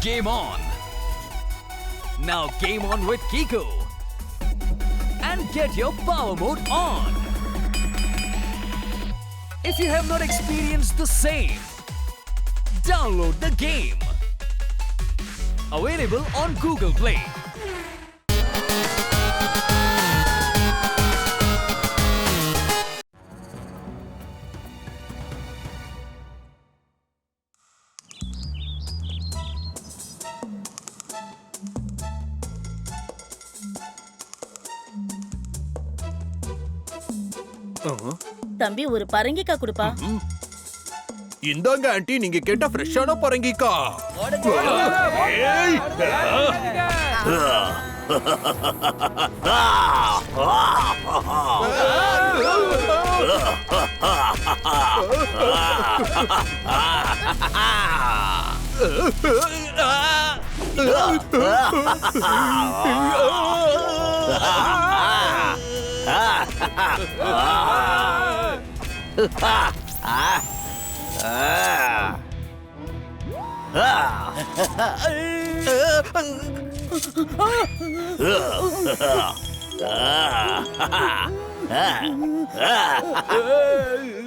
Game on! Now game on with Kiko! And get your power mode on! If you have not experienced the same, download the game! Available on Google Play. தம்பி ஒரு பரங்கிக்காய் கொடுப்பா. இந்தாங்க aunty, நீங்க கேட்ட ஃப்ரெஷ்ஷான பரங்கிக்கா.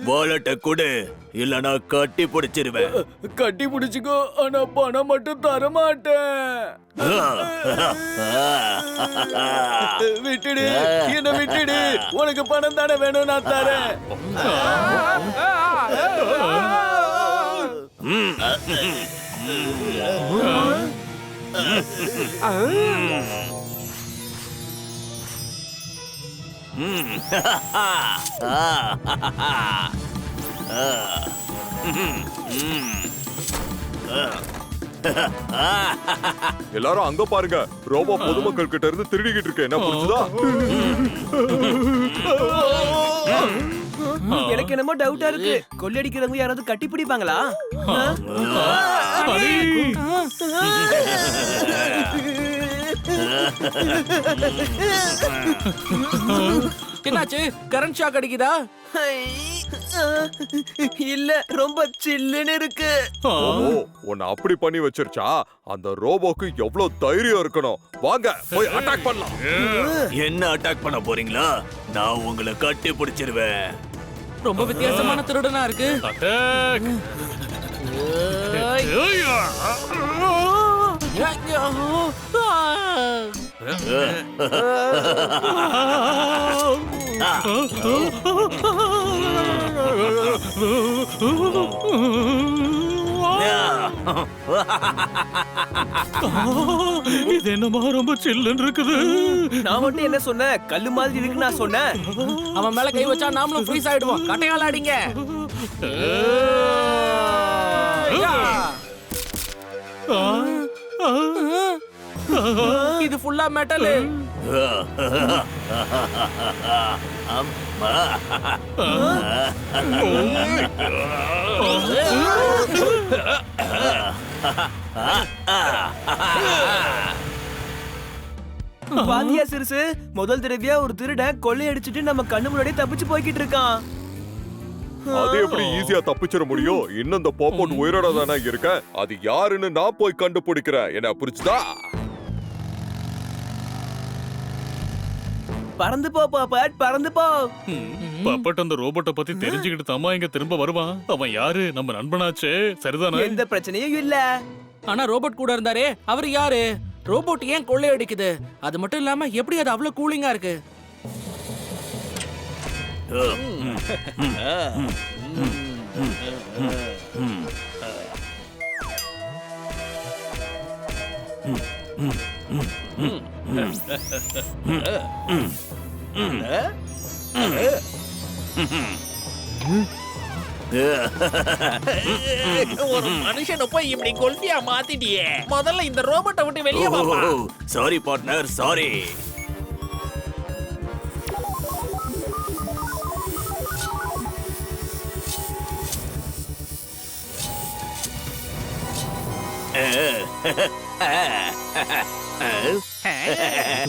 வாலெட்ட கொடு, இல்லனா கட்டி பிடிச்சிருவேன். கட்டி பிடிச்சுக்கோ, ஆனா பணம் மட்டும் தர மாட்டேன். விட்டுடு, என்ன விட்டுடு. உனக்கு பணம் தானே வேணும், நான் தரேன். எல்லாரும் அங்க பாருங்க, ரோபோ பொதுமக்கள் கிட்ட இருந்து திருடிக்கிட்டு இருக்கு. என்ன புரிஞ்சுதா? எனக்கு என்னமோ டவுட்டா இருக்கு. கொள்ளடிக்கிறவங்க யாராவது கட்டி பிடிப்பாங்களா? என்னாச்சு? கரண்ட் ஷாக் அடிக்குதா? இல்ல, ரொம்ப சில்லுன்னு இருக்கு. உன்னை அப்படி பண்ணி வச்சிருச்சா? அந்த ரோபோக்கு எவ்வளவு தைரியம் இருக்கணும். வாங்க போய் அட்டாக் பண்ணலாம். என்ன அட்டாக் பண்ண போறீங்களா? நான் உங்களை கட்டி பிடிச்சிருவேன். ரொம்ப வித்தியாசமான திருடனா இருக்கு. இது என்னமா ரொம்ப சில்லுன்னு இருக்குது. நான் மட்டும் என்ன சொன்னேன்? கல்லு மாதிரி இருக்கு நான் சொன்னேன். அவன் மேல கை வச்சா நாமளும் ஃப்ரீஸ் ஆயிடுவோம். கட்டையால அடிங்க. இது ஃபுல்லா மெட்டல். பாத்தியா சிறுசு, முதல் தடவையா ஒரு திருடன் கொள்ளையடிச்சிட்டு நம்ம கண்ணு முன்னாடி தப்பிச்சு போய்கிட்டு இருக்கான். அது எப்படி ஈஸியா தப்பிச்சிட முடியும்? இன்னும் இந்த பாப்போட் உயிரோட தானே இருக்க. அது யாருன்னு நான் போய் கண்டுபிடிக்கிறேன். என்ன புரிச்சுதா? பறந்து போ பாப்பாட், பறந்து போ. பாப்பாட் அந்த ரோபோட்டை பத்தி தெரிஞ்சுக்கிட்டு தாமா இங்க திரும்ப வருவான். அவன் யாரு? நம்ம நண்பனாச்சே, சரிதானே? எந்த பிரச்சனையும் இல்ல. ஆனா ரோபோட் கூட இருந்தாரே, அவர் யாரு? ரோபோட் ஏன் கொள்ளையடிக்குது? அது மட்டும் இல்லாம எப்படி அது அவ்வளவு கூலிங்கா இருக்கு? ஒரு மனுஷனை போய் இப்படி கொல்லியா மாத்திட்டியே. முதல்ல இந்த ரோபோட்டை விட்டு வெளியே வாப்பா. Sorry partner, sorry.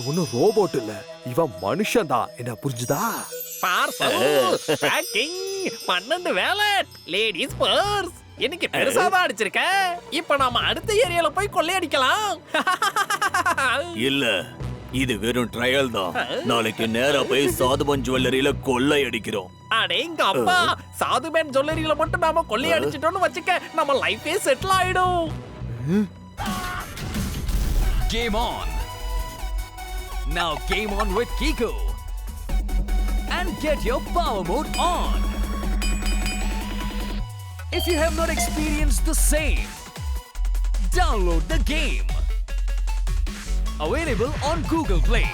ஒன்னும் ரோபோட் இல்ல, இவன் மனுஷன் தான். என்ன புரிஞ்சுதா? Parcel packing 12 wallet ladies purse. இன்னைக்கு பெருசாதான் அடிச்சிருக்க. இப்ப நாம அடுத்த ஏரியால போய் கொள்ளையடிக்கலாம். இல்ல, இது வெறும் ட்ரையல் தான். நாளைக்கு நேரா போய் சாதுபன் ஜுவல்லரியில கொள்ளை அடிக்கிறோம். அடேங்க அப்பா, சாதுமேன் ஜுவல்லரியில மட்டும் நாம கொள்ளையடிச்சிட்டோம்னு வச்சுக்க, நம்ம லைஃபே செட்டில் ஆயிடும். Game on! Now game on with Kiko! And get your power mode on! If you have not experienced the same, download the game! Available on Google Play.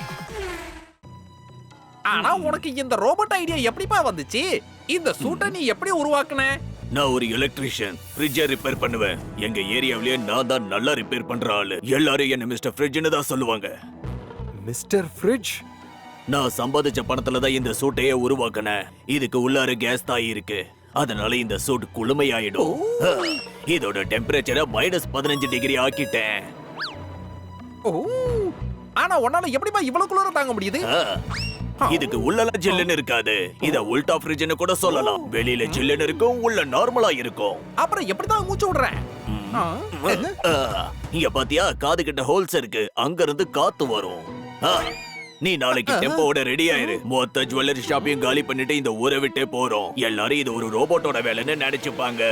ஆனா உனக்கு இந்த ரோபோட் ஐடியா எப்படிப்பா வந்துச்சு? இந்த சூட்டை நீ எப்படி உருவாக்குன? நான் ஒரு எலக்ட்ரீஷியன். ஃப்ரிட்ஜை ரிப்பேர் பண்ணுவேன். எங்க ஏரியாவிலேயே நான் தான் நல்லா ரிப்பேர் பண்ற ஆளு. எல்லாரும் என்ன மிஸ்டர் ஃப்ரிட்ஜ்னு தான் சொல்லுவாங்க. Mister fridge? நான் சம்பாதிச்ச பணத்துல தான் இந்த சூட்டையே உருவாக்குனேன். இதுக்கு உள்ளார கேஸ் தான் இருக்கு. அதனால இந்த சூட் குளுமையாயிடும். இதோட டெம்பரேச்சரை -15 டிகிரி ஆக்கிட்டேன். ஓ, ஆனா உன்னால எப்படிப்பா இவ்வளவு குளிர தாங்க முடியுது? இதுக்கு உள்ளல ஜில்லுன்னு இருக்காது. இத உல்டா ஃப்ரிட்ஜ்னு கூட சொல்லலாம். வெளியில ஜில்லுன்னு இருக்கும், உள்ள நார்மலா இருக்கும். அப்புறம் எப்படிதான் மூச்சு விடுற? இங்க பாத்தியா, காது கிட்ட ஹோல்ஸ் இருக்கு. அங்க இருந்து காத்து வரும். நீ நாளைக்கு டெம்போட ரெடி ஆயிரு. மொத்த ஜுவல்லரி ஷாப்பையும் காலி பண்ணிட்டு இந்த ஊரை விட்டே போறோம். எல்லாரும் இது ஒரு ரோபோட்டோட வேலைன்னு நினைச்சுப்பாங்க.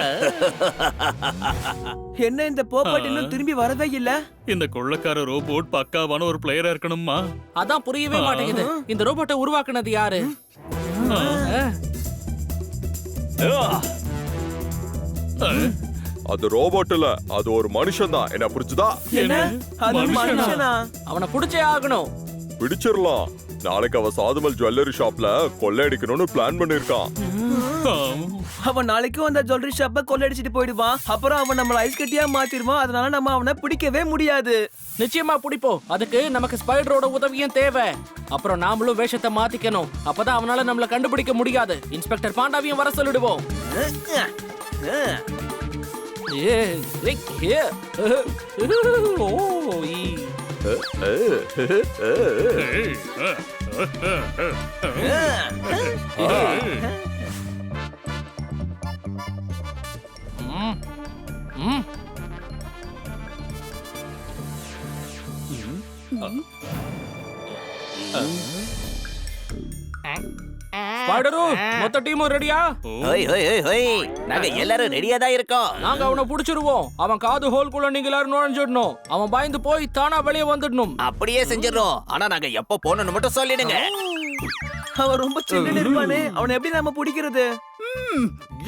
என்ன இந்த போப்பட் இன்னும் திரும்பி வரவே இல்ல? இந்த கொள்ளக்கார ரோபோட் பக்காவான ஒரு பிளேயரா இருக்கணுமா? அதான் புரியவே மாட்டேங்குது. இந்த ரோபோட்டை உருவாக்குனது யாரு? அது ரோபோட் இல்ல, அது ஒரு மனுஷன் தான். என்ன புரிச்சுதா? என்ன? அது மனுஷனா? அவனை புடிச்சே ஆகணும். பிடிச்சிடலாம். நாளைக்கு அவ சாதுமல் ஜுவல்லரி ஷாப்ல கொள்ளையடிக்கணும்னு பிளான் பண்ணிருக்கான். அவன் நாளைக்கும் அந்த ஜுவல்லரி ஷாப்ப கொள்ளையடிச்சிட்டு போயிடுவான். அப்புறம் அவன் நம்மள ஐஸ் கட்டியா மாத்திடுவான். அதனால நம்ம அவனை பிடிக்கவே முடியாது. நிச்சயமா பிடிப்போம். அதுக்கு நமக்கு ஸ்பைடரோட உதவியும் தேவை. அப்புறம் நாமளும் வேஷத்தை மாத்திக்கணும். அப்பதான் அவனால நம்மள கண்டுபிடிக்க முடியாது. இன்ஸ்பெக்டர் பாண்டாவையும் வர சொல்லிடுவோம். ஸ்பைடரு, மொத்த டீமும் ரெடியா? நாங்க எல்லாரும் ரெடியா தான் இருக்கோம். நாங்க அவனை புடிச்சிருவோம். அவன் காது ஹோல்குள்ள நீங்க எல்லாரும் நுழைஞ்சிடணும். அவன் பயந்து போய் தானா வெளியே வந்துடணும். அப்படியே செஞ்சிடறோம். ஆனா நாங்க எப்ப போகணும்னு மட்டும் சொல்லிடுங்க. அவன் ரொம்ப சின்ன இருப்பானே, அவனை எப்படி நாம பிடிக்கிறது?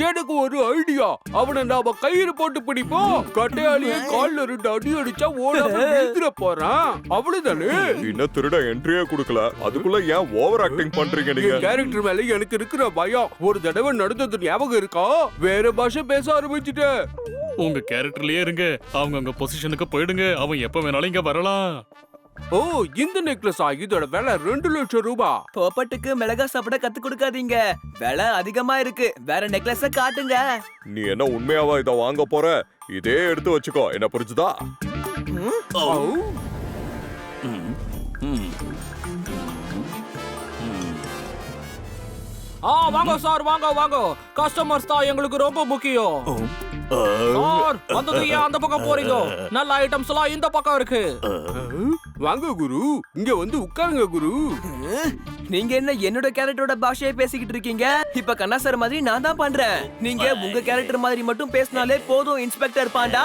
எனக்கு ஒரு ஐடியா. அவனை நாம கயிறு போட்டு பிடிப்போம். கட்டையாளிய கால்ல 2 அடி அடிச்சா ஓடாம எழுந்திர போறான். அவ்வளவுதானே? இன்னும் திருட என்ட்ரியே கொடுக்கல. அதுக்குள்ள ஏன் ஓவர் ஆக்டிங் பண்றீங்க நீங்க? கேரக்டர் மேல எனக்கு இருக்கிற பயம். ஒரு தடவை நடந்தது ஞாபகம் இருக்கா? வேற பாஷை பேச ஆரம்பிச்சுட்டேன். உங்க கேரக்டர்லயே இருங்க. அவங்க அங்க பொசிஷனுக்கு போயிடுங்க. அவன் எப்ப வேணாலும் இங்க வரலாம். ஓ, இந்த நெக்லஸா? இதோட விலை 2 லட்சம் ரூபாய். போப்பட்டுக்கு மிளகா சாப்பிட கத்து கொடுக்காதீங்க. விலை அதிகமா இருக்கு. வேற நெக்லஸ காட்டுங்க. நீ என்ன உண்மையாவா இத வாங்க போற? இதே எடுத்து வச்சுக்கோ. என்ன புரிஞ்சுதா? வாங்க சார், வாங்க வாங்க. கஸ்டமர்ஸ் தான் எங்களுக்கு ரொம்ப முக்கியம். சார், வந்தது ஏன் அந்த பக்கம் போறீங்க? நல்ல ஐட்டம்ஸ் எல்லாம் இந்த பக்கம் இருக்கு. வாங்க குரு, இங்க வந்து உட்காருங்க குரு. நீங்க என்ன என்னோட கேரக்டரோட பாஷையை பேசிக்கிட்டு இருக்கீங்க? இப்ப கண்ணா சார் மாதிரி நான் தான் பண்றேன். நீங்க உங்க கேரக்டர் மாதிரி மட்டும் பேசினாலே போதும் இன்ஸ்பெக்டர் பாண்டா.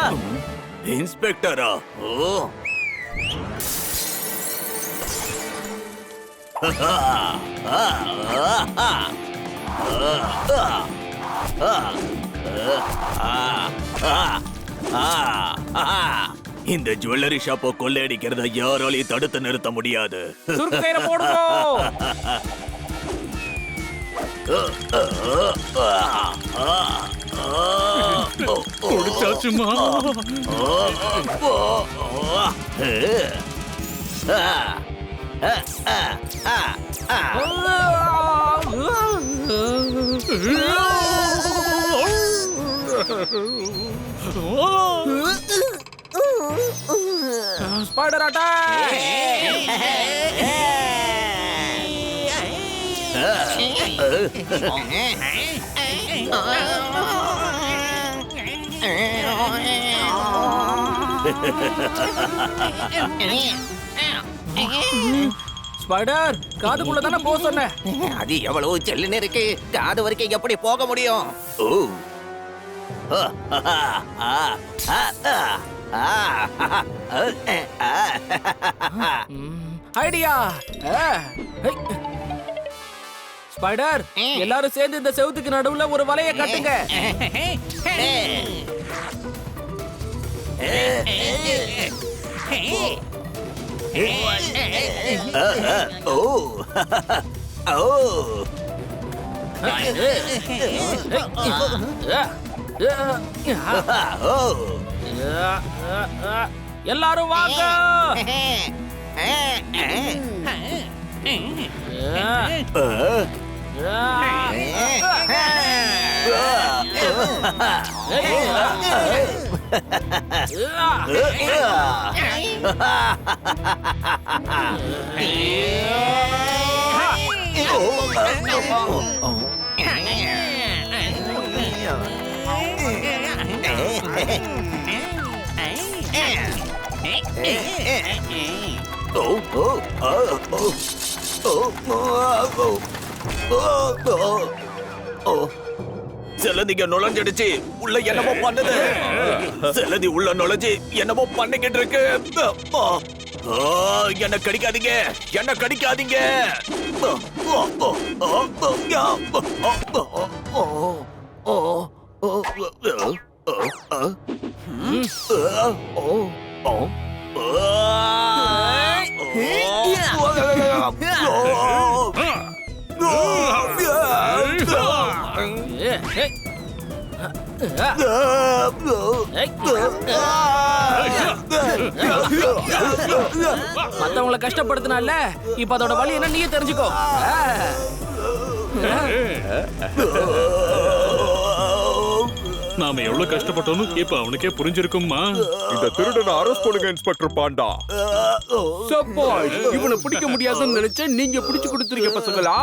இன்ஸ்பெக்டரா? ஓ, இந்த ஜுவல்லரி ஷாப்பை கொள்ளையடிக்கிறத யாராலையும் தடுத்து நிறுத்த முடியாது. சுருக்கையில போடுங்க. குடிச்சாச்சுமா? Spider attack! ஸ்பைடர் காதுக்குள்ள தானே போக சொன்ன. அது எவ்வளவு செல்லுன்னு இருக்கு, காது வரைக்கும் எப்படி போக முடியும்? ஓ ஐடியா. ஸ்பைடர் எல்லாரும் சேர்ந்து இந்த செவுத்துக்கு நடுவுல ஒரு வலைய கட்டுங்க. எல்லாரும் வாங்க. செல்லதிங்க நுழைஞ்சிடுச்சு. உள்ள என்னமோ பண்ணுது. செல்லதி உள்ள நுழைஞ்சு என்னமோ பண்ணிக்கிட்டு இருக்கு. என்ன கடிக்காதீங்க, என்ன கடிக்காதீங்க. மத்தவங்களை கஷ்டப்படுத்தினால இப்ப அதோட வலி என்ன நீயே தெரிஞ்சுக்கோ. நாம எவ்வளவு கஷ்டப்பட்டோம்னு இப்ப அவனுக்கே புரிஞ்சிருக்குமா? இந்த திருடனை அரெஸ்ட் பண்ணுங்க இன்ஸ்பெக்டர் பாண்டா. சப்பாஷ், இவனை பிடிக்க முடியாதுன்னு நினைச்சேன், நீங்க பிடிச்சு கொடுத்துருங்க பசங்களா.